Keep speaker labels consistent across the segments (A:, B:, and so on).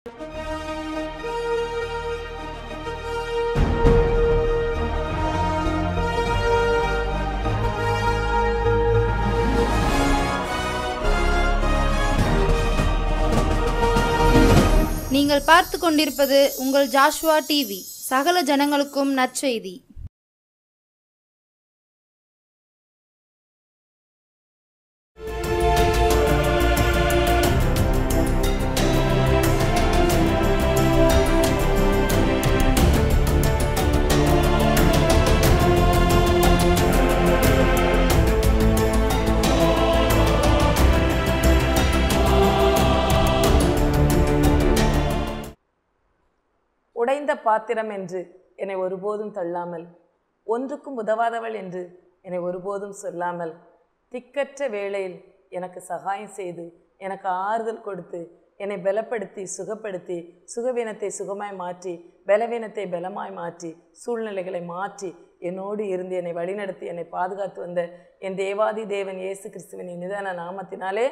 A: நீங்கள் பார்த்து கொண்டிருப்பது உங்கள் ஜாஷ்வா டிவி. சகல ஜனங்களுக்கும் நற்செய்தி.
B: உடைந்த பாத்திரம் என்று என்னை ஒருபோதும் தள்ளாமல், ஒன்றுக்கும் உதவாதவள் என்று என்னை ஒருபோதும் சொல்லாமல், திக்கற்ற வேளையில் எனக்கு சகாயம் செய்து எனக்கு ஆறுதல் கொடுத்து என்னை பலப்படுத்தி சுகப்படுத்தி சுகவீனத்தை சுகமாய் மாற்றி பலவீனத்தை பலமாய் மாற்றி சூழ்நிலைகளை மாற்றி என்னோடு இருந்து என்னை வழிநடத்தி என்னை பாதுகாத்து வந்த என் தேவாதி தேவன் இயேசு கிறிஸ்துவின் நிதான நாமத்தினாலே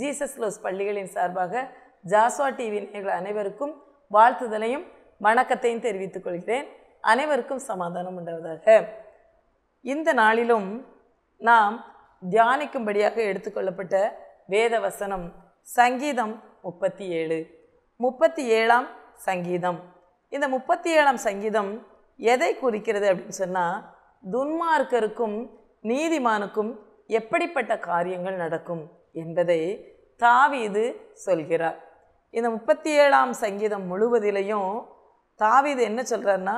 B: ஜீசஸ் லவ்ஸ் பள்ளிகளின் சார்பாக ஜாஷ்வா டிவி நேயர்கள் அனைவருக்கும் வாழ்த்துதலையும் வணக்கத்தையும் தெரிவித்துக் கொள்கிறேன். அனைவருக்கும் சமாதானம் உண்டாவதாக. இந்த நாளிலும் நாம் தியானிக்கும்படியாக எடுத்துக்கொள்ளப்பட்ட வேத வசனம் சங்கீதம் 37ஆம் சங்கீதம். இந்த 37ஆம் சங்கீதம் எதை குறிக்கிறது அப்படின்னு சொன்னால், துன்மார்க்கருக்கும் நீதிமானுக்கும் எப்படிப்பட்ட காரியங்கள் நடக்கும் என்பதை தாவீது சொல்கிறார். இந்த 37ஆம் சங்கீதம் முழுவதிலையும் தாவீது என்ன சொல்கிறாருன்னா,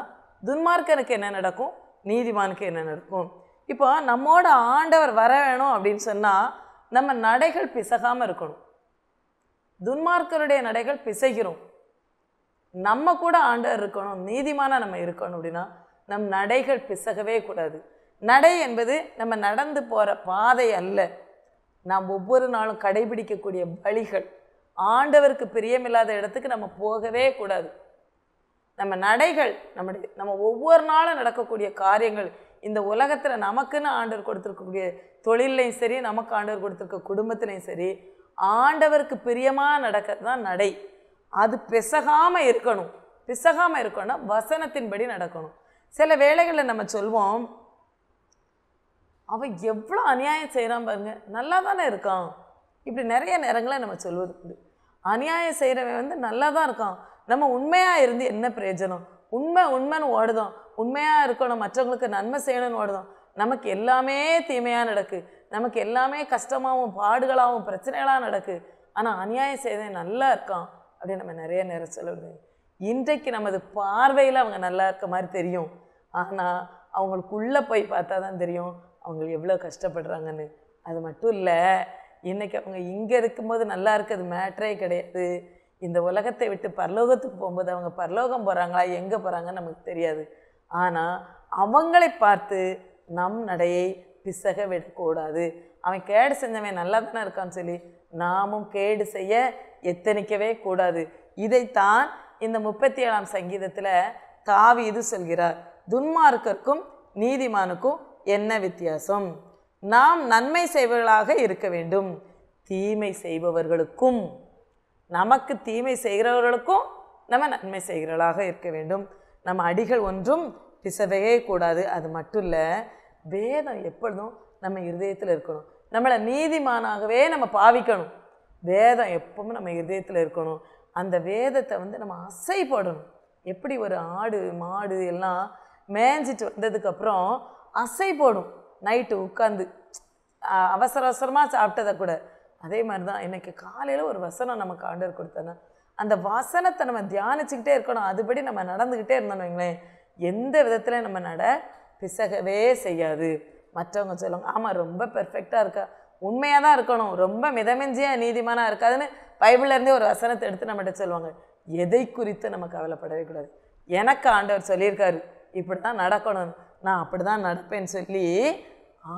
B: துன்மார்க்கனுக்கு என்ன நடக்கும், நீதிமானுக்கு என்ன நடக்கும். இப்போ நம்மோட ஆண்டவர் வர வேணும் அப்படின்னு சொன்னால் நம்ம நடைகள் பிசகாமல் இருக்கணும். துன்மார்க்கருடைய நடைகள் பிசைகிறோம். நம்ம கூட ஆண்டவர் இருக்கணும், நீதிமானாக நம்ம இருக்கணும் அப்படின்னா நம் நடைகள் பிசகவே கூடாது. நடை என்பது நம்ம நடந்து போகிற பாதை அல்ல, நாம் ஒவ்வொரு நாளும் கடைபிடிக்கக்கூடிய வழிகள். ஆண்டவருக்கு பிரியமில்லாத இடத்துக்கு நம்ம போகவே கூடாது. நம்ம நடைகள் நம்ம ஒவ்வொரு நாளும் நடக்கக்கூடிய காரியங்கள், இந்த உலகத்தில் நமக்குன்னு ஆண்டவர் கொடுத்துருக்கக்கூடிய தொழிலையும் சரி, நமக்கு ஆண்டவர் கொடுத்துருக்க குடும்பத்திலையும் சரி, ஆண்டவருக்கு பிரியமாக நடக்கிறது தான் நடை. அது பிசகாமல் இருக்கணும். பிசகாமல் இருக்கணும்னா வசனத்தின்படி நடக்கணும். சில வேளைகளில் நம்ம சொல்வோம், அவன் எவ்வளோ அநியாயம் செய்கிறான் பாருங்க, நல்லா தானே இருக்கான். இப்படி நிறைய நேரங்களை நம்ம சொல்வது உண்டு. அநியாயம் செய்கிறவன் நல்லா தான் இருக்கான், நம்ம உண்மையாக இருந்து என்ன பிரயோஜனம், உண்மைன்னு ஓடுதோம், உண்மையாக இருக்கணும், மற்றவங்களுக்கு நன்மை செய்யணும்னு ஓடுதோம், நமக்கு எல்லாமே தீமையாக நடக்கு, நமக்கு எல்லாமே கஷ்டமாகவும் பாடுகளாகவும் பிரச்சனைகளாக நடக்கு. ஆனால் அநியாயம் செய்தவன் நல்லா இருக்கான் அப்படின்னு நம்ம நிறைய நேரம் சொல்லுவது. இன்றைக்கு நமது பார்வையில் அவங்க நல்லா இருக்க மாதிரி தெரியும், ஆனால் அவங்களுக்குள்ளே போய் பார்த்தா தான் தெரியும் அவங்க எவ்வளோ கஷ்டப்படுறாங்கன்னு. அது மட்டும் இல்லை, இன்றைக்கி அவங்க இங்கே இருக்கும்போது நல்லா இருக்கிறது மேட்டரே கிடையாது. இந்த உலகத்தை விட்டு பரலோகத்துக்கு போகும்போது அவங்க பரலோகம் போகிறாங்களா எங்கே போகிறாங்கன்னு நமக்கு தெரியாது. ஆனால் அவங்களை பார்த்து நம் நடையை பிசக விடக்கூடாது. அவன் கேடு செஞ்சவன் நல்லா தானே இருக்கான்னு சொல்லி நாமும் கேடு செய்ய எத்தனிக்கவே கூடாது. இதைத்தான் இந்த 37ஆம் சங்கீதத்தில் தாவீது சொல்கிறார். துன்மார்க்கருக்கும் நீதிமானுக்கும் என்ன வித்தியாசம்? நாம் நன்மை செய்பவர்களாக இருக்க வேண்டும், தீமை செய்பவர்களுக்கும், நமக்கு தீமை செய்கிறவர்களுக்கும் நம்ம நன்மை செய்கிறவர்களாக இருக்க வேண்டும். நம்ம அடிகள் ஒன்றும் பிசவையே கூடாது. அது மட்டும் இல்லை, வேதம் எப்பொழுதும் நம்ம இருதயத்தில் இருக்கணும். நம்மளை நீதிமானாகவே நம்ம பாவிக்கணும். வேதம் எப்பவும் நம்ம இருதயத்தில் இருக்கணும். அந்த வேதத்தை நம்ம அசை போடணும். எப்படி ஒரு ஆடு மாடு எல்லாம் மேய்ஞ்சிட்டு வந்ததுக்கப்புறம் அசை போடும், நைட்டு உட்காந்து அவசர அவசரமாக சாப்பிட்டதை கூட. அதே மாதிரி தான் இன்றைக்கி காலையில் ஒரு வசனம் நமக்கு ஆண்டவர் கொடுத்தோன்னா அந்த வசனத்தை நம்ம தியானிச்சுக்கிட்டே இருக்கணும். அதுபடி நம்ம நடந்துக்கிட்டே இருந்தோன்னு வைங்களேன், எந்த விதத்தில் நம்ம பிசகவே செய்யாது. மற்றவங்க சொல்லுவாங்க, ஆமாம் ரொம்ப பெர்ஃபெக்டாக இருக்கா, உண்மையாக தான் இருக்கணும், ரொம்ப மிதமிஞ்சியாக நீதிமானாக இருக்காதுன்னு பைபிள்லேருந்தே ஒரு வசனத்தை எடுத்து நம்மகிட்ட சொல்லுவாங்க. எதை குறித்து நம்ம கவலைப்படவே கூடாது. எனக்கு ஆண்டவர் சொல்லியிருக்காரு இப்படி தான் நடக்கணும், நான் அப்படி தான் நடப்பேன்னு சொல்லி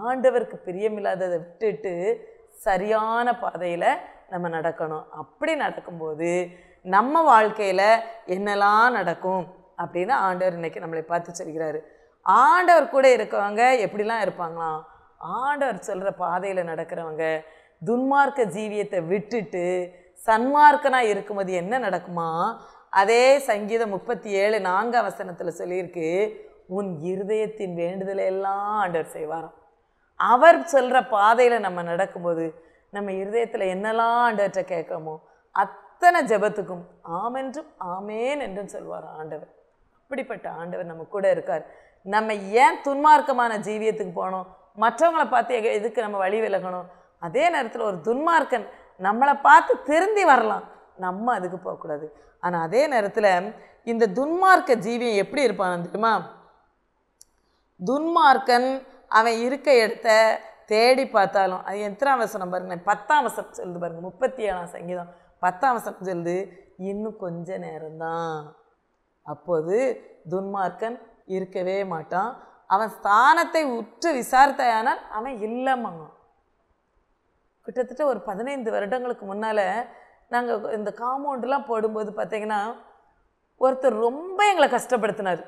B: ஆண்டவருக்கு பிரியமில்லாததை விட்டுட்டு சரியான பாதையில் நம்ம நடக்கணும். அப்படி நடக்கும்போது நம்ம வாழ்க்கையில் என்னெல்லாம் நடக்கும் அப்படின்னு ஆண்டவர் இன்றைக்கி நம்மளை பார்த்து சொல்கிறாரு. ஆண்டவர் கூட இருக்கவங்க எப்படிலாம் இருப்பாங்களாம்? ஆண்டவர் சொல்கிற பாதையில் நடக்கிறவங்க துன்மார்க்க ஜீவியத்தை விட்டுட்டு சன்மார்க்கனாக இருக்கும்போது என்ன நடக்குமா? அதே சங்கீதம் 37:4 சொல்லியிருக்கு, உன் இருதயத்தின் வேண்டுதலை எல்லாம் ஆண்டவர் செய்வாராம். அவர் சொல்கிற பாதையில் நம்ம நடக்கும்போது நம்ம இருதயத்தில் என்னெல்லாம் ஆண்டவர்கிட்ட கேட்குறோமோ அத்தனை ஜெபத்துக்கும் ஆமென்றும் ஆமேன் என்றும் சொல்வார் ஆண்டவர். அப்படிப்பட்ட ஆண்டவர் நம்ம கூட இருக்கார். நம்ம ஏன் துன்மார்க்கமான ஜீவியத்துக்கு போகணும்? மற்றவங்களை பார்த்து எதுக்கு நம்ம வழி விலகணும்? அதே நேரத்தில் ஒரு துன்மார்க்கன் நம்மளை பார்த்து திருந்தி வரலாம், நம்ம அதுக்கு போகக்கூடாது. ஆனால் அதே நேரத்தில் இந்த துன்மார்க்க ஜீவியம் எப்படி இருப்பான் தெரியுமா? துன்மார்க்கன் அவன் இருக்க இடத்த தேடி பார்த்தாலும், அது எத்தனாம் வசனம் பாருங்க, 10ஆம் வசனம் சொல்லுது பாருங்க, 37ஆம் சங்கீதம் 10ஆம் வசனம் சொல்லுது, இன்னும் கொஞ்ச நேரம்தான், அப்போது துன்மார்க்கன் இருக்கவே மாட்டான், அவன் ஸ்தானத்தை உற்று விசாரித்தாயானால் அவன் இல்லைம்மாங்க. கிட்டத்தட்ட ஒரு 15 வருடங்களுக்கு முன்னால் நாங்கள் இந்த காம்பவுண்டெலாம் போடும்போது பார்த்திங்கன்னா ஒருத்தர் ரொம்ப எங்களை கஷ்டப்படுத்தினார்.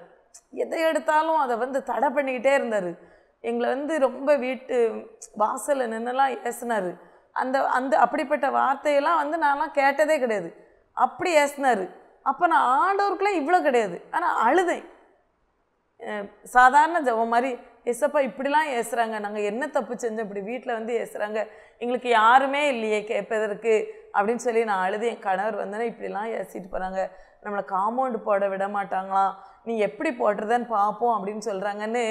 B: எதை எடுத்தாலும் அதை தடை பண்ணிக்கிட்டே இருந்தார். எங்களை ரொம்ப வீட்டு வாசலில் நின்னெல்லாம் ஏசினார். அந்த அப்படிப்பட்ட வார்த்தையெல்லாம் நான்லாம் கேட்டதே கிடையாது. அப்படி ஏசினார். அப்போ நான் ஆண்டவருக்குள்ளே இவ்வளோ கிடையாது, ஆனால் அழுதேன். சாதாரண ஜெபம் மாதிரி, ஏசப்பா இப்படிலாம் ஏசுகிறாங்க, நாங்கள் என்ன தப்பு செஞ்சோம் இப்படி வீட்டில் ஏசுகிறாங்க, எங்களுக்கு யாருமே இல்லையே கேட்பதற்கு அப்படின்னு சொல்லி நான் அழுது. என் கணவர் இப்படிலாம் ஏசிட்டு போகிறாங்க, நம்மளை காம்பவுண்டு போட விட மாட்டாங்களாம், நீ எப்படி போட்டுறதுன்னு பார்ப்போம் அப்படின்னு சொல்கிறாங்கன்னு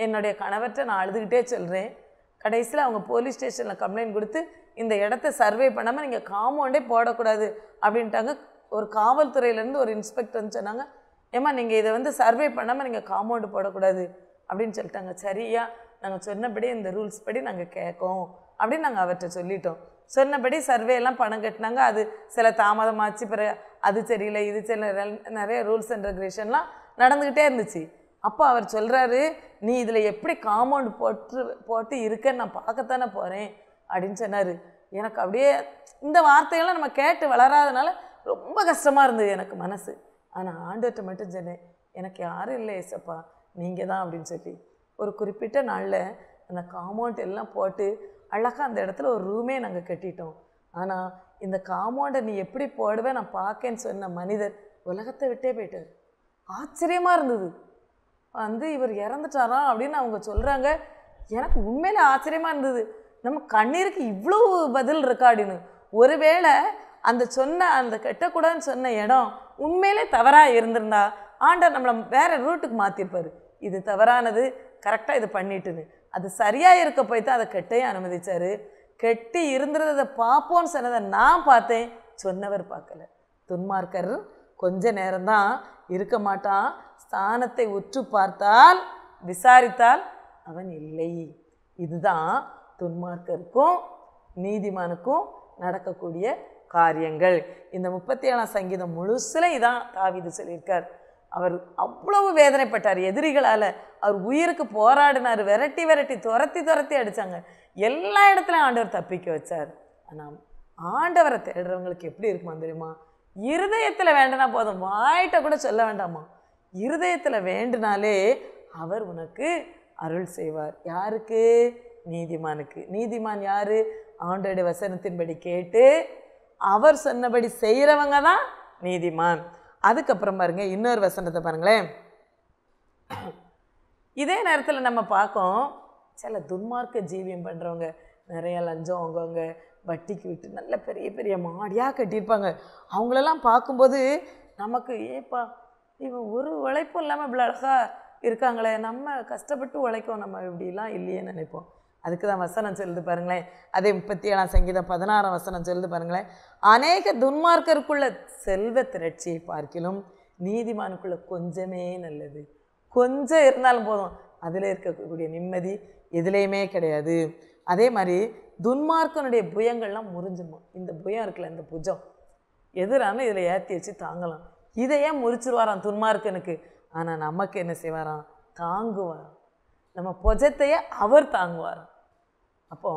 B: என்னுடைய கணவர்கிட்ட நான் அழுதுகிட்டே சொல்கிறேன். கடைசியில் அவங்க போலீஸ் ஸ்டேஷனில் கம்ப்ளைண்ட் கொடுத்து இந்த இடத்த சர்வே பண்ணாமல் நீங்கள் காம்பவுண்டே போடக்கூடாது அப்படின்ட்டாங்க. ஒரு காவல்துறையிலேருந்து ஒரு இன்ஸ்பெக்டர்னு சொன்னாங்க, ஏம்மா நீங்கள் இதை சர்வே பண்ணாமல் நீங்கள் காம்பவுண்டு போடக்கூடாது அப்படின்னு சொல்லிட்டாங்க. சரியா, நாங்கள் சொன்னபடி இந்த ரூல்ஸ் படி நாங்கள் கேட்கோம் அப்படின்னு நாங்கள் அவர்கிட்ட சொல்லிட்டோம். சொன்னபடி சர்வே எல்லாம் பணம் கட்டினாங்க. அது சில தாமதமாச்சு, பிறகு அது சரியில்லை இது சரியில்லை, நிறைய ரூல்ஸ் அண்ட் ரெகுலேஷன்லாம் நடந்துக்கிட்டே இருந்துச்சு. அப்போ அவர் சொல்கிறாரு, நீ இதில் எப்படி காம்பவுண்டு போட்டு இருக்கன்னு நான் பார்க்கத்தானே போகிறேன் அப்படின்னு சொன்னார். எனக்கு அப்படியே இந்த வார்த்தைகள்லாம் நம்ம கேட்டு வளராதனால ரொம்ப கஷ்டமாக இருந்தது எனக்கு மனசு. ஆனால் ஆண்டவர்கிட்ட மட்டும் சொன்னேன், எனக்கு யாரும் இல்லை ஏசப்பா, நீங்கள் தான் அப்படின்னு சொல்லி. ஒரு குறிப்பிட்ட நாளில் அந்த காம்பவுண்ட் எல்லாம் போட்டு அழகாக அந்த இடத்துல ஒரு ரூமே நாங்கள் கட்டிட்டோம். ஆனால் இந்த காம்பவுண்டை நீ எப்படி போடுவே நான் பார்க்கேன்னு சொன்ன மனிதர் உலகத்தை விட்டே போயிட்டார். ஆச்சரியமாக இருந்தது. இவர் இறந்துட்டாரா அப்படின்னு அவங்க சொல்கிறாங்க. எனக்கு உண்மையில ஆச்சரியமாக இருந்தது, நம்ம கண்ணீருக்கு இவ்வளோ பதில் இருக்கா அப்படின்னு. ஒருவேளை அந்த கெட்டக்கூடாதுன்னு சொன்ன இடம் உண்மையிலே தவறாக இருந்திருந்தா ஆண்டவர் நம்மளை வேறு ரூட்டுக்கு மாற்றிருப்பார். இது தவறானது, கரெக்டாக இது பண்ணிட்டுன்னு. அது சரியாக இருக்க போய் தான் அதை கெட்டையும் அனுமதிச்சார். கெட்டி இருந்துறதை பார்ப்போன்னு சொன்னதை நான் பார்த்தேன், சொன்னவர் பார்க்கல. துன்மார்க்கர் கொஞ்ச நேரம்தான் இருக்க மாட்டான், ஸ்தானத்தை உற்று பார்த்தால் விசாரித்தால் அவன் இல்லை. இதுதான் துன்மார்க்கருக்கும் நீதிமானுக்கும் நடக்கக்கூடிய காரியங்கள். இந்த 37ஆம் சங்கீதம் முழுசில் இதான் தாவீது சொல்லியிருக்கார். அவர் அவ்வளவு வேதனைப்பட்டார் எதிரிகளால். அவர் உயிருக்கு போராடினார், விரட்டி துரத்தி அடித்தாங்க. எல்லா இடத்துலையும் ஆண்டவர் தப்பிக்க வச்சார். ஆனால் ஆண்டவரை தேடுறவங்களுக்கு எப்படி இருக்குமா தெரியுமா? இருதயத்தில் வேண்டுனா போதும், வாய்ட்ட கூட சொல்ல வேண்டாமா. இருதயத்தில் வேண்டுனாலே அவர் உனக்கு அருள் செய்வார். யாருக்கு? நீதிமானுக்கு. நீதிமான் யாரு? ஆண்டவருடைய வசனத்தின்படி கேட்டு அவர் சொன்னபடி செய்கிறவங்க தான் நீதிமான். அதுக்கப்புறம் பாருங்க, இன்னொரு வசனத்தை பாருங்களேன். இதே நேரத்தில் நம்ம பார்க்கோம், சில துன்மார்க்க ஜீவியம் பண்ணுறவங்க நிறைய லஞ்சம் அவங்கவுங்க வட்டிக்கு விட்டு நல்ல பெரிய பெரிய மாடியாக கட்டியிருப்பாங்க. அவங்களெல்லாம் பார்க்கும்போது நமக்கு ஏப்பா இவன் ஒரு உழைப்பும் இல்லாமல் இவ்வளோ அழகாக இருக்காங்களே, நம்ம கஷ்டப்பட்டு உழைக்கும், நம்ம இப்படிலாம் இல்லையேன்னு நினைப்போம். அதுக்கு தான் வசனம் சொல்லுது பாருங்களேன். அதே 37ஆம் சங்கீதம் 16ஆம் வசனம் சொல்லுது பாருங்களேன். அநேக துன்மார்க்கருக்குள்ள செல்வ திரட்சியை பார்க்கிலும் நீதிமானுக்குள்ள கொஞ்சமே நல்லது. கொஞ்சம் இருந்தாலும் போதும், அதில் இருக்கக்கூடிய நிம்மதி எதுலேயுமே கிடையாது. அதே மாதிரி துன்மார்க்கனுடைய புயங்கள்லாம் முறிஞ்சிருமா. இந்த புயம் இருக்குல்ல, இந்த புஜம் எதிரான இதில் ஏற்றி வச்சு தாங்கலாம். இதையே முறிச்சிருவாராம் துன்மார்க்கனுக்கு. ஆனால் நமக்கு என்ன செய்வாராம்? தாங்குவாராம். நம்ம புஜத்தையே அவர் தாங்குவாராம். அப்போ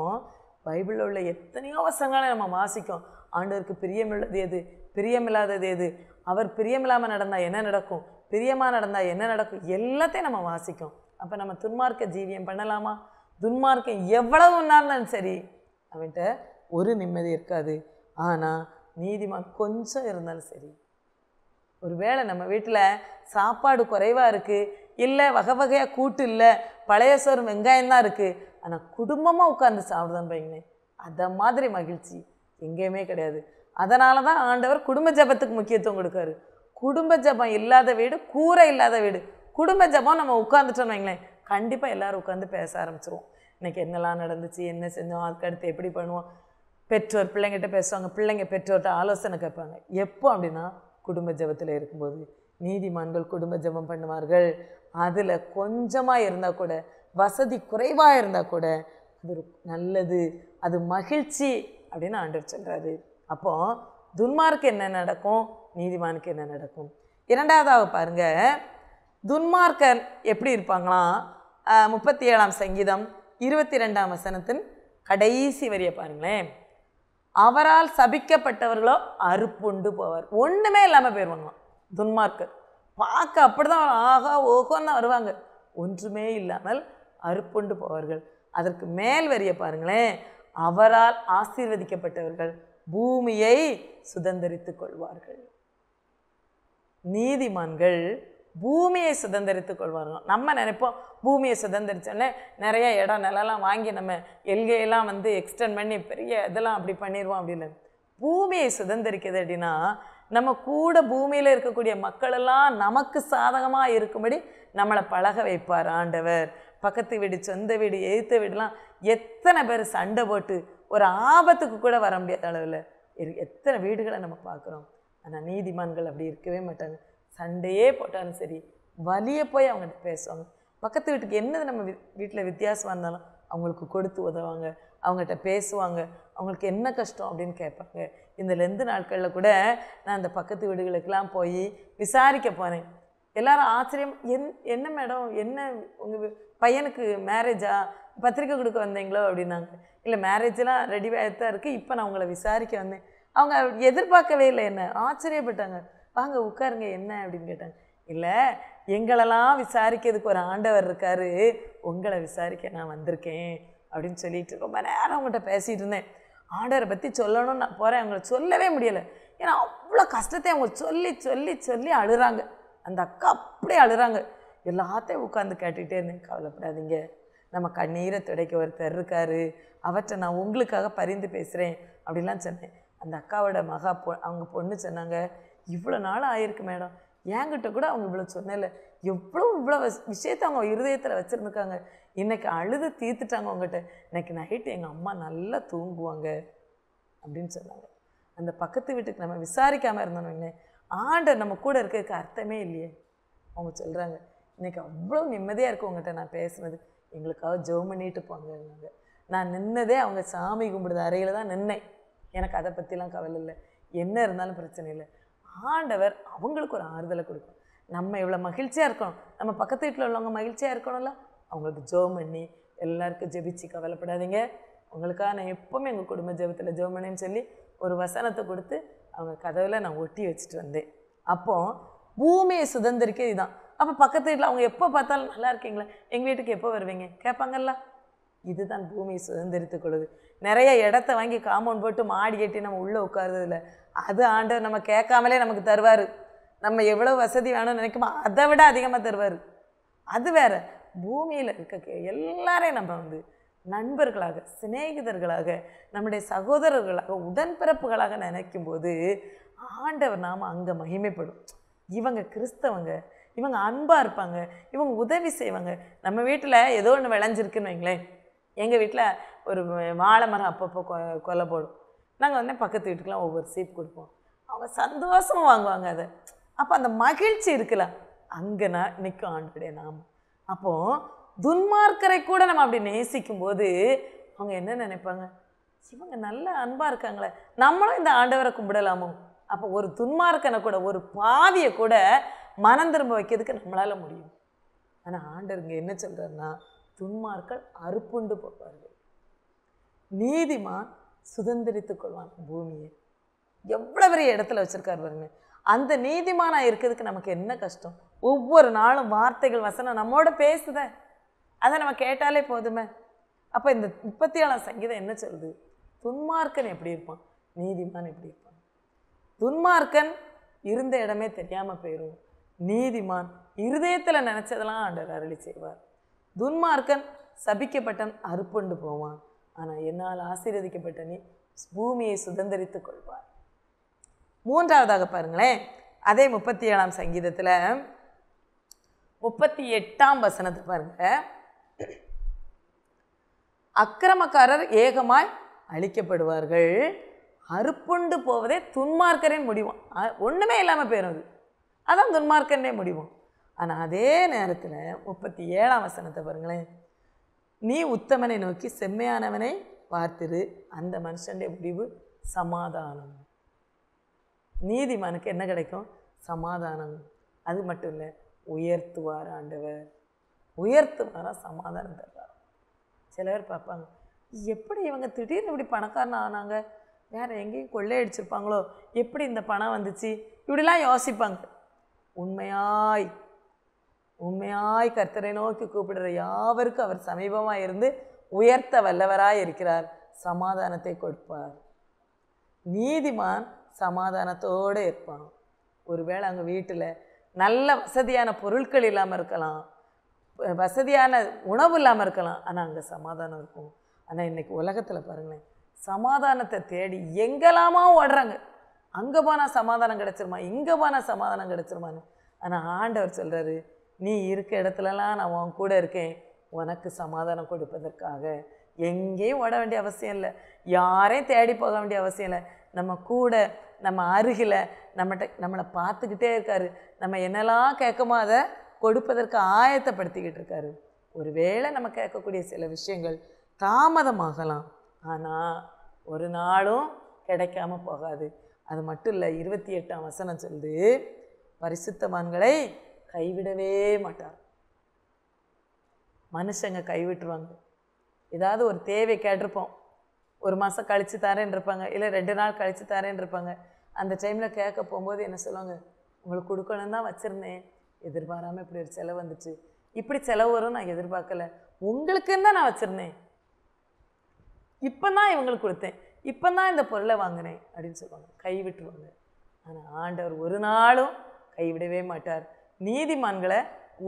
B: பைபிளில் உள்ள எத்தனையோ வசனங்களை நம்ம வாசிக்கும். ஆண்டவருக்கு பிரியமுள்ளது எது, பிரியமில்லாதது எது, அவர் பிரியமில்லாமல் நடந்தால் என்ன நடக்கும், பிரியமாக நடந்தால் என்ன நடக்கும், எல்லாத்தையும் நம்ம வாசிக்கும். அப்போ நம்ம துன்மார்க்க ஜீவியம் பண்ணலாமா? துன்மார்க்கம் எவ்வளவு நாளும் சரி அவன்கிட்ட ஒரு நிம்மதி இருக்காது. ஆனால் நீதிமான் கொஞ்சம் இருந்தாலும் சரி. ஒருவேளை நம்ம வீட்டில் சாப்பாடு குறைவாக இருக்குது, இல்லை வகை வகையாக கூட்டு இல்லை, பழைய சோறு வெங்காயம்தான் இருக்குது, ஆனால் குடும்பமாக உட்காந்து சாப்பிடுதான் பையங்களேன், அதை மாதிரி மகிழ்ச்சி எங்கேயுமே கிடையாது. அதனால தான் ஆண்டவர் குடும்ப ஜபத்துக்கு முக்கியத்துவம் கொடுக்காரு. குடும்ப ஜபம் இல்லாத வீடு கூரை இல்லாத வீடு. குடும்ப ஜபம் நம்ம உட்காந்துட்டோன்னு வைங்களேன், கண்டிப்பாக எல்லோரும் உட்காந்து பேச ஆரம்பிச்சிருவோம். இன்றைக்கி என்னெல்லாம் நடந்துச்சு, என்ன செஞ்சோம், அதுக்கடுத்து எப்படி பண்ணுவோம். பெற்றோர் பிள்ளைங்கிட்ட பேசுவாங்க, பிள்ளைங்க பெற்றோர்கிட்ட ஆலோசனை கேட்பாங்க. எப்போ அப்படின்னா குடும்ப ஜபத்தில் இருக்கும்போது. நீதிமான்கள் குடும்ப ஜபம் பண்ணுவார்கள். அதில் கொஞ்சமாக இருந்தால் கூட, வசதி குறைவாக இருந்தால் கூட அது நல்லது, அது மகிழ்ச்சி அப்படின்னு ஆண்டவர் சொல்கிறாரு. அப்போது துன்மார்க்கு என்ன நடக்கும், நீதிமானுக்கு என்ன நடக்கும். இரண்டாவதாக பாருங்கள், துன்மார்க்கர் எப்படி இருப்பாங்களாம். 37ஆம் சங்கீதம் 22ஆம் வசனத்தின் கடைசி வரியை பாருங்களேன். அவரால் சபிக்கப்பட்டவர்களோ அறுப்புண்டு போவார். ஒன்றுமே இல்லாமல் போயிடுவாங்களாம் துன்மார்க்கர். பார்க்க அப்படி தான் ஆகா ஓகோன்னு தான் வருவாங்க, ஒன்றுமே இல்லாமல் அறுப்புண்டு போவார்கள். அதற்கு மேல் வரியை பாருங்களேன், அவரால் ஆசீர்வதிக்கப்பட்டவர்கள் பூமியை சுதந்தரித்துக் கொள்வார்கள். நீதிமான்கள் பூமியை சுதந்தரித்துக் கொள்வார்கள். நம்ம நினைப்போம் பூமியை சுதந்திரிச்சோன்னே நிறைய இடம் நிலலாம் வாங்கி நம்ம எல்கையெல்லாம் எக்ஸ்டெண்ட் பண்ணி பெரிய இதெல்லாம் அப்படி பண்ணிடுவோம் அப்படின்னு. பூமியை சுதந்திரிக்கிறது அப்படின்னா நம்ம கூட பூமியில் இருக்கக்கூடிய மக்களெல்லாம் நமக்கு சாதகமாக இருக்கும்படி நம்மளை பழக வைப்பார் ஆண்டவர். பக்கத்து வீடு, சொந்த வீடு, எதிர்த்த வீடுலாம் எத்தனை பேர் சண்டை போட்டு ஒரு ஆபத்துக்கு கூட வர முடியாத அளவில் எத்தனை வீடுகளை நம்ம பார்க்குறோம். ஆனால் நீதிமான்கள் அப்படி இருக்கவே மாட்டாங்க. சண்டையே போட்டாலும் சரி, வலிய போய் அவங்ககிட்ட பேசுவாங்க. பக்கத்து வீட்டுக்கு என்னது நம்ம வீட்டில் வித்தியாசமாக இருந்தாலும் அவங்களுக்கு கொடுத்து உதவாங்க, அவங்ககிட்ட பேசுவாங்க, அவங்களுக்கு என்ன கஷ்டம் அப்படின்னு கேட்பாங்க. இந்த லெந்து நாட்களில் கூட நான் அந்த பக்கத்து வீடுகளுக்கெல்லாம் போய் விசாரிக்க போனேன். எல்லாரும் ஆச்சரியம், என்ன மேடம், என்ன உங்கள் பையனுக்கு மேரேஜா, பத்திரிக்கை கொடுக்க வந்தீங்களோ அப்படின்னாங்க. இல்லை, மேரேஜெலாம் ரெடி ஆகிட்டு இருக்குது, இப்போ நான் உங்களை விசாரிக்க வந்தேன். அவங்க எதிர்பார்க்கவே இல்லை, என்ன ஆச்சரியப்பட்டாங்க. வாங்க உட்காருங்க, என்ன அப்படின்னு கேட்டாங்க. இல்லை, எங்களெல்லாம் விசாரிக்கிறதுக்கு ஒரு ஆண்டவர் இருக்காரு, உங்களை விசாரிக்க நான் வந்திருக்கேன் அப்படின்னு சொல்லிட்டு ரொம்ப நேரம் அவங்கள்ட்ட பேசிகிட்டு இருந்தேன். ஆண்டவரை பற்றி சொல்லணும்னு நான் போகிறேன், அவங்கள சொல்லவே முடியலை. ஏன்னா அவ்வளோ கஷ்டத்தை அவங்க சொல்லி சொல்லி சொல்லி அழுகிறாங்க. அந்த அக்கா அப்படியே அழுகிறாங்க. எல்லாத்தையும் உட்காந்து கேட்டுக்கிட்டே இருந்தேன். கவலைப்படாதீங்க, நம்ம கண்ணீரை துடைக்க ஒருத்தர் இருக்காரு, அவற்றை நான் உங்களுக்காக பரிந்து பேசுகிறேன் அப்படின்லாம் சொன்னேன். அந்த அக்காவோட அவங்க பொண்ணு சொன்னாங்க, இவ்வளோ நாள் ஆயிருக்கு மேடம், என்கிட்ட கூட அவங்க இவ்வளோ சொன்னல, இவ்வளோ விஷயத்தை அவங்க இருதயத்தில் வச்சுருந்துருக்காங்க, இன்றைக்கி அழுது தீர்த்துட்டாங்க உங்கள்கிட்ட, இன்றைக்கி நைட்டு எங்கள் அம்மா நல்லா தூங்குவாங்க அப்படின்னு சொன்னாங்க. அந்த பக்கத்து வீட்டுக்கு நம்ம விசாரிக்காமல் இருந்தோன்னு ஆண்டர் நம்ம கூட இருக்கிறதுக்கு அர்த்தமே இல்லையே. அவங்க சொல்கிறாங்க, இன்றைக்கி அவ்வளோ நிம்மதியாக இருக்கும் உங்கள்கிட்ட நான் பேசுனது, எங்களுக்காக ஜெபம் பண்ணிட்டு போங்க. நான் நின்னதே அவங்க சாமி கும்பிடுற அறையில் தான் நின்னேன். எனக்கு அதை பற்றிலாம் கவலை இல்லை, என்ன இருந்தாலும் பிரச்சனை இல்லை. ஆண்டவர் அவங்களுக்கு ஒரு ஆறுதலை கொடுக்கும். நம்ம இவ்வளோ மகிழ்ச்சியாக இருக்கணும், நம்ம பக்கத்து வீட்டில் உள்ளவங்க மகிழ்ச்சியாக இருக்கணும்ல, அவங்களுக்கு ஜெபம் பண்ணி எல்லாருக்கும் ஜெபிச்சு கவலைப்படாதீங்க, உங்களுக்காக நான் எப்போவுமே எங்கள் குடும்ப ஜெபத்தில் ஜெபம் பண்ணேன்னு சொல்லி ஒரு வசனத்தை கொடுத்து அவங்க கதவில் நான் ஒட்டி வச்சுட்டு வந்தேன். அப்போது பூமியை சுதந்திரிக்க இதுதான். அப்போ பக்கத்து வீட்டில் அவங்க எப்போ பார்த்தாலும் நல்லா இருக்கீங்களா, எங்கள் வீட்டுக்கு எப்போ வருவீங்க கேட்பாங்கல்ல. இதுதான் பூமியை சுதந்திரித்து கொள்ளுது. நிறைய இடத்த வாங்கி காம்பவுண்ட் போட்டு மாடி கட்டி நம்ம உள்ளே உட்காருறதில்ல, அது ஆண்டவர் நம்ம கேட்காமலே நமக்கு தருவார். நம்ம எவ்வளோ வசதி வேணும்னு நினைக்குமோ அதை விட அதிகமாக தருவார். அது வேறு. பூமியில் இருக்க எல்லாரையும் நம்ம நண்பர்களாக, சிநேகிதர்களாக, நம்முடைய சகோதரர்களாக, உடன்பிறப்புகளாக நினைக்கும்போது ஆண்டவர் நாம் அங்கே மகிமைப்படும். இவங்க கிறிஸ்தவங்க, இவங்க அன்பாக இருப்பாங்க, இவங்க உதவி செய்வாங்க. நம்ம வீட்டில் ஏதோ ஒன்று விளைஞ்சிருக்குன்னு வைங்களேன், எங்கள் வீட்டில் ஒரு வாழை மரம் அப்பப்போ கொலை போடும். நாங்கள் பக்கத்து வீட்டுக்கெலாம் ஒவ்வொரு சீப் கொடுப்போம். அவங்க சந்தோஷமாக வாங்குவாங்க அதை. அப்போ அந்த மகிழ்ச்சி இருக்கலாம், அங்கே நிற்கும் ஆண்டுடைய நாமம். அப்போது துன்மார்க்கரை கூட நம்ம அப்படி நேசிக்கும்போது அவங்க என்ன நினைப்பாங்க, இவங்க நல்ல அன்பாக இருக்காங்களே, நம்மளும் இந்த ஆண்டவரை கும்பிடலாமோ. அப்போ ஒரு துன்மார்க்கனை கூட, ஒரு பாவியை கூட மனம் திரும்ப வைக்கிறதுக்கு நம்மளால் முடியும். ஆனால் ஆண்டவருங்க என்ன சொல்கிறாருன்னா, துன்மார்கள் அறுப்புண்டு போவார்கள், நீதிமான் சுதந்திரித்துக் கொள்வான் பூமியை. எவ்வளோ பெரிய இடத்துல வச்சுருக்காரு பாருங்க. அந்த நீதிமானாக இருக்கிறதுக்கு நமக்கு என்ன கஷ்டம். ஒவ்வொரு நாளும் வார்த்தைகள் வசனம் நம்மோட பேசுத, அதை நம்ம கேட்டாலே போதுமே. அப்போ இந்த 37ஆம் சங்கீதம் என்ன சொல்லுது, துன்மார்க்கன் எப்படி இருப்பான், நீதிமான் எப்படி இருப்பான். துன்மார்க்கன் இருந்த இடமே தெரியாமல் போயிடும். நீதிமான் இருதயத்தில் நினச்சதெல்லாம் ஆண்டவர் அருளி செய்வார். துன்மார்க்கன் சபிக்கப்பட்டன் அறுப்புண்டு போவான், ஆனால் என்னால் ஆசீர்வதிக்கப்பட்ட நீ பூமியை சுதந்திரித்து கொள்வார். மூன்றாவதாக பாருங்களேன், அதே 37ஆம் சங்கீதத்தில் 38ஆம் வசனத்தை பாருங்க. அக்கிரமக்காரர் ஏகமாய் அழிக்கப்படுவார்கள், அறுப்புண்டு போவதே துன்மார்க்கரின் முடிவும். ஒன்றுமே இல்லாமல் போயிடும், அதான் துன்மார்க்கனே முடிவும். ஆனால் அதே நேரத்தில் 37ஆம் வசனத்தை பாருங்களேன். நீ உத்தமனை நோக்கி செம்மையானவனை பார்த்திரு, அந்த மனுஷனுடைய முடிவு சமாதானம். நீதிமானுக்கு என்ன கிடைக்கும்? சமாதானம். அது மட்டும் இல்லை, உயர்த்துவார் ஆண்டவர், உயர்த்துவாரா, சமாதானம் தருவார். சில பேர் பார்ப்பாங்க, எப்படி இவங்க திடீர்னு இப்படி பணக்காரன் ஆனாங்க, வேறு எங்கேயும் கொள்ளையடிச்சிருப்பாங்களோ, எப்படி இந்த பணம் வந்துச்சு, இப்படிலாம் யோசிப்பாங்க. உண்மையாய் உண்மையாய் கர்த்தரை நோக்கி கூப்பிடுற யாவருக்கும் அவர் சமீபமாக இருந்து உயர்த்த வல்லவராய் இருக்கிறார், சமாதானத்தை கொடுப்பார். நீதிமான் சமாதானத்தோடு இருப்பான். ஒருவேளை அங்கே வீட்டில் நல்ல வசதியான பொருட்கள் இல்லாமல் இருக்கலாம், வசதியான உணவு இல்லாமல் இருக்கலாம், ஆனால் அங்கே சமாதானம் இருக்கும். ஆனால் இன்றைக்கி உலகத்தில் பாருங்களேன், சமாதானத்தை தேடி எங்கெல்லாமா ஓடுறாங்க. அங்கே போனால் சமாதானம் கிடச்சிருமா, இங்கே போனால் சமாதானம் கிடச்சிருமான்னு. ஆனால் ஆண்டவர் சொல்கிறாரு, நீ இருக்க இடத்துலலாம் நான் உன் கூட இருக்கேன், உனக்கு சமாதானம் கொடுப்பதற்காக. எங்கேயும் ஓட வேண்டிய அவசியம் இல்லை, யாரையும் தேடி போக வேண்டிய அவசியம் இல்லை. நம்ம கூட, நம்ம அருகில், நம்மளை பார்த்துக்கிட்டே இருக்காரு. நம்ம என்னெல்லாம் கேட்குமோ அதை கொடுப்பதற்கு ஆயத்தப்படுத்திக்கிட்டு இருக்காரு. ஒருவேளை நம்ம கேட்கக்கூடிய சில விஷயங்கள் தாமதமாகலாம், ஆனால் ஒரு நாளும் கிடைக்காம போகாது. அது மட்டும் இல்லை, 28ஆம் வசனம் சொல்லுது, பரிசுத்தவான்களை கைவிடவே மாட்டார். மனுஷங்க கைவிட்டுருவாங்க. ஏதாவது ஒரு தேவை கேட்டிருப்போம், ஒரு மாதம் கழித்து தரேன் இருப்பாங்க, இல்லை 2 நாள் கழித்து தரேன் இருப்பாங்க. அந்த டைமில் கேட்க போகும்போது என்ன சொல்லுவாங்க, உங்களுக்கு கொடுக்கணும் தான் வச்சுருந்தேன், எதிர்பாராமல் இப்படி ஒரு செலவு வந்துச்சு, இப்படி செலவு வரும் நான் எதிர்பார்க்கல, உங்களுக்குன்னு தான் நான் வச்சுருந்தேன், இப்போ தான் இவங்களுக்கு கொடுத்தேன், இப்போ தான் இந்த பொருளை வாங்கினேன் அப்படின்னு சொல்லுவாங்க. கைவிட்டுருவாங்க. ஆனால் ஆண்டவர் ஒரு நாளும் கைவிடவே மாட்டார். நீதிமான்களை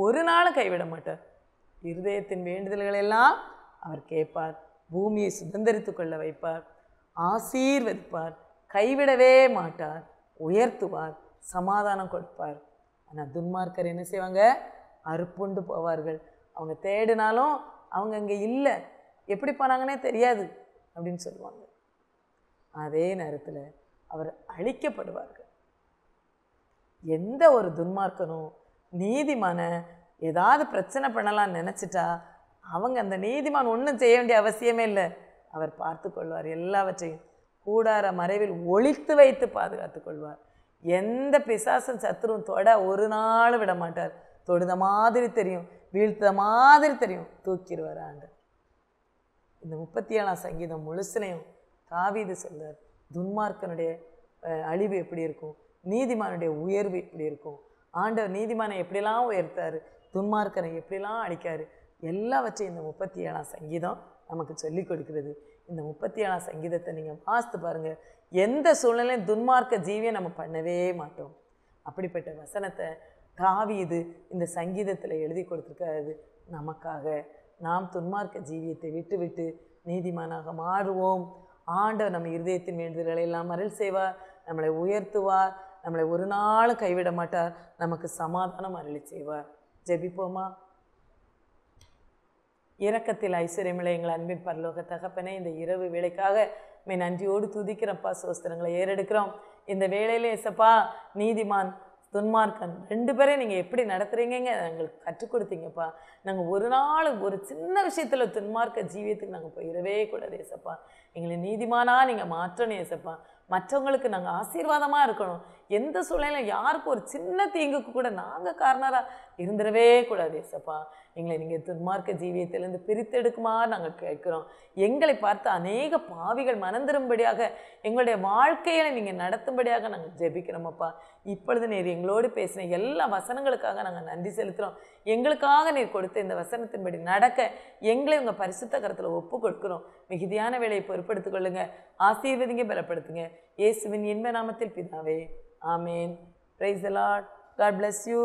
B: ஒரு நாளும் கைவிட மாட்டார். இருதயத்தின் வேண்டுதல்களெல்லாம் அவர் கேட்பார், பூமியை சுதந்திரித்து கொள்ள வைப்பார், ஆசீர்வதிப்பார், கைவிடவே மாட்டார், உயர்த்துவார், சமாதானம் கொடுப்பார். ஆனால் துன்மார்க்கர் என்ன செய்வாங்க? அறுப்புண்டு போவார்கள். அவங்க தேடினாலும் அவங்க அங்கே இல்லை, எப்படி போனாங்கன்னே தெரியாது அப்படின்னு சொல்லுவாங்க. அதே நேரத்தில் அவர் அழிக்கப்படுவார்கள். எந்த ஒரு துன்மார்க்கனும் நீதிமான ஏதாவது பிரச்சனை பண்ணலாம்னு நினச்சிட்டா அவங்க அந்த நீதிமான் ஒன்றும் செய்ய வேண்டிய அவசியமே இல்லை, அவர் பார்த்து கொள்வார். எல்லாவற்றையும் கூடார மறைவில் ஒளித்து வைத்து பாதுகாத்து கொள்வார். எந்த பிசாசும் சத்துருவும் தொட ஒரு நாள் விட மாட்டார். தொடுத மாதிரி தெரியும், வீழ்த்த மாதிரி தெரியும், தூக்கிடுவார் ஆண்டவர். இந்த 37ஆம் சங்கீதம் முழுசனையும் தாவீது சொல்றார், துன்மார்க்கனுடைய அழிவு எப்படி இருக்கும், நீதிமானுடைய உயர்வு எப்படி இருக்கும், ஆண்டவர் நீதிமானை எப்படிலாம் உயர்த்தாரு, துன்மார்க்கனை எப்படிலாம் அழிக்காரு, எல்லாவற்றையும் இந்த 37ஆம் சங்கீதம் நமக்கு சொல்லி கொடுக்கிறது. இந்த 37ஆம் சங்கீதத்தை நீங்கள் வாசித்து பாருங்கள். எந்த சூழ்நிலையும் துன்மார்க்க ஜீவியை நம்ம பண்ணவே மாட்டோம். அப்படிப்பட்ட வசனத்தை தாவீது இந்த சங்கீதத்தில் எழுதி கொடுத்துருக்காரு நமக்காக. நாம் துன்மார்க்க ஜீவியத்தை விட்டு நீதிமானாக மாறுவோம். ஆண்டவர் நம்ம இருதயத்தின் வேண்டுதல்களை எல்லாம் அருள் செய்வார், நம்மளை உயர்த்துவார், நம்மளை ஒரு நாளும் கைவிட மாட்டார், நமக்கு சமாதானம் அருளி செய்வார். ஜெபிப்போமா? இரக்கத்தில் ஐஸ்வர்யமில்லை எங்கள் அன்பின் பரலோக தகப்பனே, இந்த இரவு வேளைக்காக நன்றியோடு துதிக்கிறப்பா, சோஸ்திரங்களை ஏறெடுக்கிறோம். இந்த வேளையில ஏசப்பா, நீதிமான் துன்மார்க்கன் 2 பேரையும் நீங்கள் எப்படி நடத்துகிறீங்க எங்களுக்கு கற்றுக் கொடுத்தீங்கப்பா. நாங்கள் ஒரு நாள் ஒரு சின்ன விஷயத்தில் துன்மார்க்க ஜீவியத்துக்கு நாங்கள் போயிடவே கூடாது ஏசப்பா. எங்களை நீதிமானாக நீங்கள் மாற்றணும் ஏசப்பா. மற்றவங்களுக்கு நாங்கள் ஆசீர்வாதமாக இருக்கணும். எந்த சூழ்நிலையும் யாருக்கும் ஒரு சின்ன தீங்குக்கு கூட நாங்கள் காரணராக இருந்துடவே கூடாது ஏசப்பா. எங்களை நீங்கள் துன்மார்க்க ஜீவியத்திலேருந்து பிரித்தெடுக்குமாறு நாங்கள் கேட்குறோம். எங்களை பார்த்து அநேக பாவிகள் மனந்திரும்படியாக எங்களுடைய வாழ்க்கையை நீங்கள் நடத்தும்படியாக நாங்கள் ஜெபிக்கிறோமப்பா. இப்பொழுது நீர் எங்களோடு பேசின எல்லா வசனங்களுக்காக நாங்கள் நன்றி செலுத்துகிறோம். எங்களுக்காக நீர் கொடுத்த இந்த வசனத்தின்படி நடக்க எங்களை உங்கள் பரிசுத்த கரத்தில் ஒப்பு கொடுக்குறோம். மிகுதியான வேலையை பொறுப்படுத்திக் கொள்ளுங்க. ஆசீர்வதிங்க, பலப்படுத்துங்க. இயேசுவின் இன்ப நாமத்தில் பிதாவே, ஆமேன். Praise the Lord. God bless you.